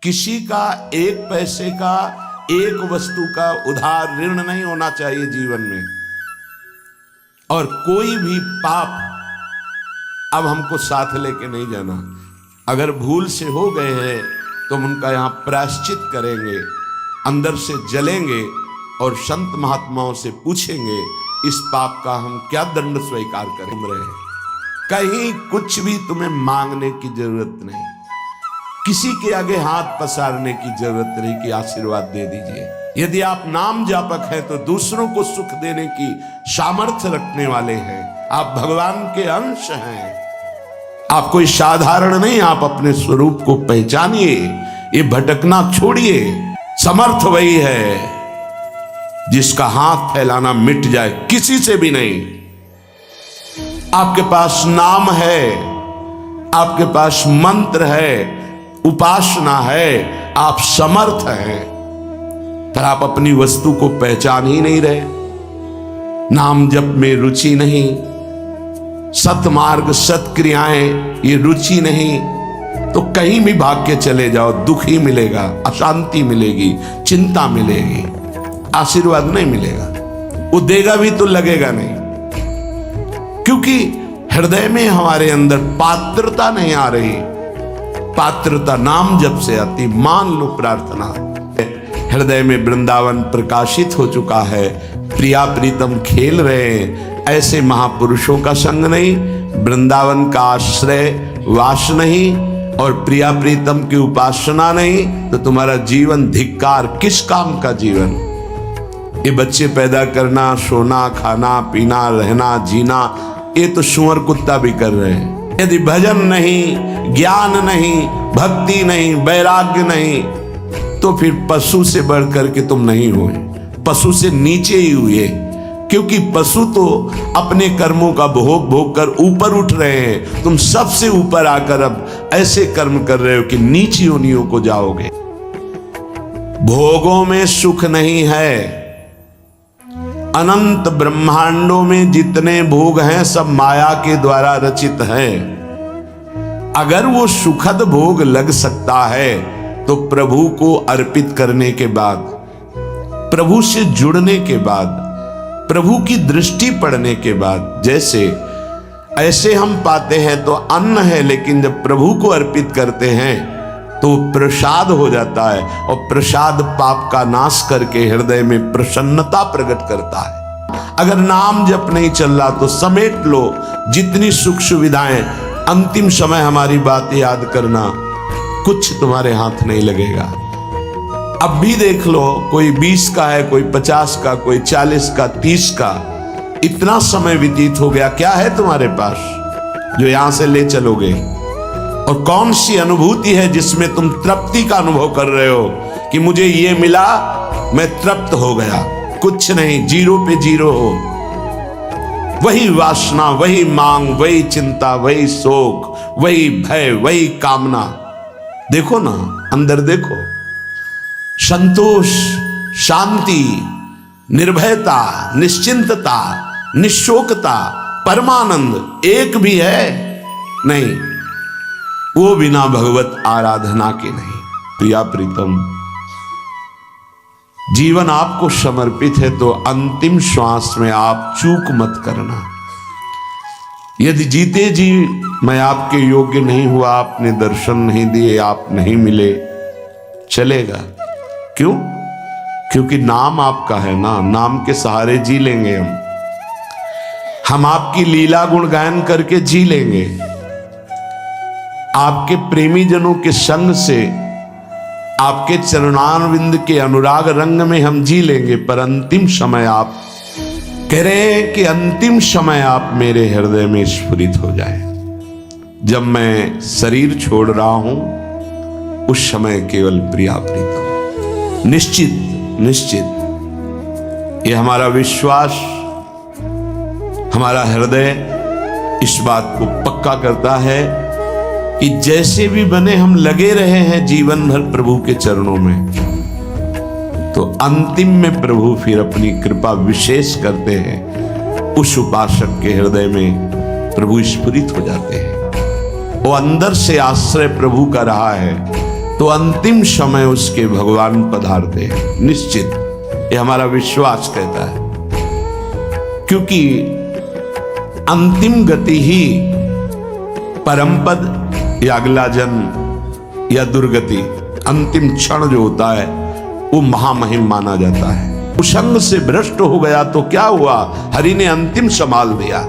किसी का एक पैसे का, एक वस्तु का उधार ऋण नहीं होना चाहिए जीवन में। और कोई भी पाप अब हमको साथ लेके नहीं जाना। अगर भूल से हो गए हैं तो हम उनका यहां प्रायश्चित करेंगे, अंदर से जलेंगे और संत महात्माओं से पूछेंगे इस पाप का हम क्या दंड स्वीकार करें रहे हैं। कहीं कुछ भी तुम्हें मांगने की जरूरत नहीं, किसी के आगे हाथ पसारने की जरूरत नहीं कि आशीर्वाद दे दीजिए। यदि आप नाम जापक हैं तो दूसरों को सुख देने की सामर्थ्य रखने वाले हैं। आप भगवान के अंश हैं। आप कोई साधारण नहीं, आप अपने स्वरूप को पहचानिए। ये भटकना छोड़िए। समर्थ वही है जिसका हाथ फैलाना मिट जाए, किसी से भी नहीं। आपके पास नाम है, आपके पास मंत्र है, उपासना है, आप समर्थ हैं, पर आप अपनी वस्तु को पहचान ही नहीं रहे। नाम जप में रुचि नहीं, सतमार्ग सत्क्रियाएं ये रुचि नहीं, तो कहीं भी भाग के चले जाओ, दुख ही मिलेगा, अशांति मिलेगी, चिंता मिलेगी, आशीर्वाद नहीं मिलेगा। वो देगा भी तो लगेगा नहीं, क्योंकि हृदय में हमारे अंदर पात्रता नहीं आ रही। पात्रता नाम जप से आती। मान लो प्रार्थना, हृदय में वृंदावन प्रकाशित हो चुका है, प्रिया प्रीतम खेल रहे हैं। ऐसे महापुरुषों का संग नहीं, वृंदावन का आश्रय वास नहीं और प्रिया प्रीतम की उपासना नहीं, तो तुम्हारा जीवन धिक्कार। किस काम का जीवन? ये बच्चे पैदा करना, सोना, खाना, पीना, रहना, जीना, ये तो सुअर कुत्ता भी कर रहे हैं। यदि भजन नहीं, ज्ञान नहीं, भक्ति नहीं, वैराग्य नहीं, तो फिर पशु से बढ़ करके तुम नहीं हुए, पशु से नीचे ही हुए। क्योंकि पशु तो अपने कर्मों का भोग भोग कर ऊपर उठ रहे हैं, तुम सबसे ऊपर आकर अब ऐसे कर्म कर रहे हो कि नीची योनियों को जाओगे। भोगों में सुख नहीं है। अनंत ब्रह्मांडों में जितने भोग हैं सब माया के द्वारा रचित हैं। अगर वो सुखद भोग लग सकता है तो प्रभु को अर्पित करने के बाद, प्रभु से जुड़ने के बाद, प्रभु की दृष्टि पड़ने के बाद, जैसे ऐसे हम पाते हैं तो अन्न है, लेकिन जब प्रभु को अर्पित करते हैं तो प्रसाद हो जाता है, और प्रसाद पाप का नाश करके हृदय में प्रसन्नता प्रकट करता है। अगर नाम जप नहीं चल रहा तो समेट लो जितनी सुख सुविधाएं। अंतिम समय हमारी बात याद करना, कुछ तुम्हारे हाथ नहीं लगेगा। अब भी देख लो, कोई 20 का है, कोई 50 का, कोई 40 का, 30 का। इतना समय व्यतीत हो गया, क्या है तुम्हारे पास जो यहां से ले चलोगे? और कौन सी अनुभूति है जिसमें तुम तृप्ति का अनुभव कर रहे हो कि मुझे ये मिला, मैं तृप्त हो गया? कुछ नहीं, जीरो पे जीरो हो। वही वासना, वही मांग, वही चिंता, वही शोक, वही भय, वही कामना। देखो ना, अंदर देखो। संतोष, शांति, निर्भयता, निश्चिंतता, निशोकता, परमानंद एक भी है नहीं। वो बिना भगवत आराधना के नहीं। प्रिया प्रीतम, जीवन आपको समर्पित है तो अंतिम श्वास में आप चूक मत करना। यदि जीते जी मैं आपके योग्य नहीं हुआ, आपने दर्शन नहीं दिए, आप नहीं मिले, चलेगा। क्यों? क्योंकि नाम आपका है ना, नाम के सहारे जी लेंगे हम आपकी लीला गुण गायन करके जी लेंगे। आपके प्रेमी जनों के संग से, आपके चरणारविंद के अनुराग रंग में हम जी लेंगे। पर अंतिम समय आप कह रहे हैं कि अंतिम समय आप मेरे हृदय में स्फुरित हो जाए। जब मैं शरीर छोड़ रहा हूं उस समय केवल प्रिया प्रीतम। निश्चित निश्चित ये हमारा विश्वास, हमारा हृदय इस बात को पक्का करता है कि जैसे भी बने हम लगे रहे हैं जीवन भर प्रभु के चरणों में, तो अंतिम में प्रभु फिर अपनी कृपा विशेष करते हैं। उस उपासक के हृदय में प्रभु स्फुरित हो जाते हैं। वो अंदर से आश्रय प्रभु का रहा है, तो अंतिम समय उसके भगवान पधारते हैं, निश्चित। ये हमारा विश्वास कहता है, क्योंकि अंतिम गति ही परम पद या अगला जन्म या दुर्गति, अंतिम क्षण जो होता है वो महामहिम माना जाता है। कुसंग से भ्रष्ट हो गया तो क्या हुआ, हरि ने अंतिम संभाल दिया।